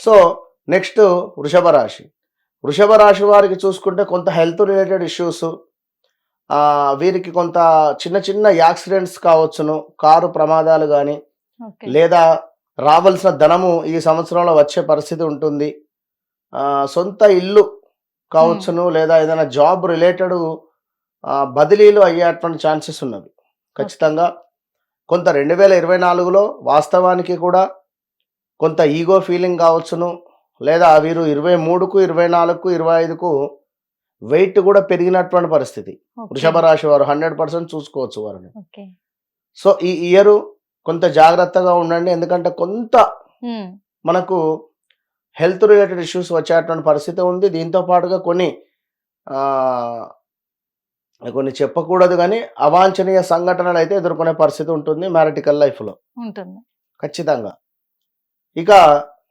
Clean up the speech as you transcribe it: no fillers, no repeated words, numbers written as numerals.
So next వృషభ రాశి. వృషభ రాశి వారికి చూసుకుంటే కొంత హెల్త్ రిలేటెడ్ ఇష్యూస్, వీరికి కొంత చిన్న చిన్న యాక్సిడెంట్స్ కావచ్చును, కారు ప్రమాదాలు కానీ, ఓకే. లేదా రావాల్సిన ధనము ఈ సంవత్సరంలో వచ్చే పరిస్థితి ఉంటుంది. సొంత ఇల్లు కావచ్చును, లేదా ఏదైనా జాబ్ రిలేటెడ్ బదిలీలు అయ్యేటువంటి ఛాన్సెస్ ఉన్నవి ఖచ్చితంగా. కొంత 2024లో వాస్తవానికి కూడా కొంత ఈగో ఫీలింగ్ కావచ్చును, లేదా వీరు 23కు 24కు 25కు వెయిట్ కూడా పెరిగినటువంటి పరిస్థితి. ఓకే. వృషభ రాశి వారు 100% చూసుకోవచ్చు వారిని. ఓకే. సో ఈ ఇయర్ కొంత జాగ్రత్తగా ఉండండి, ఎందుకంటే కొంత ఉమ్, మనకు హెల్త్ రిలేటెడ్ ఇష్యూస్ వచ్చేటువంటి పరిస్థితి ఉంది. దీంతో పాటుగా కొన్ని ఆ, కొన్ని చెప్పకూడదు కానీ అవాంఛనీయ సంఘటనలు అయితే ఎదుర్కొనే పరిస్థితి ఉంటుంది మ్యారిటికల్ లైఫ్లో ఉంటుంది. ఖచ్చితంగా. ఇక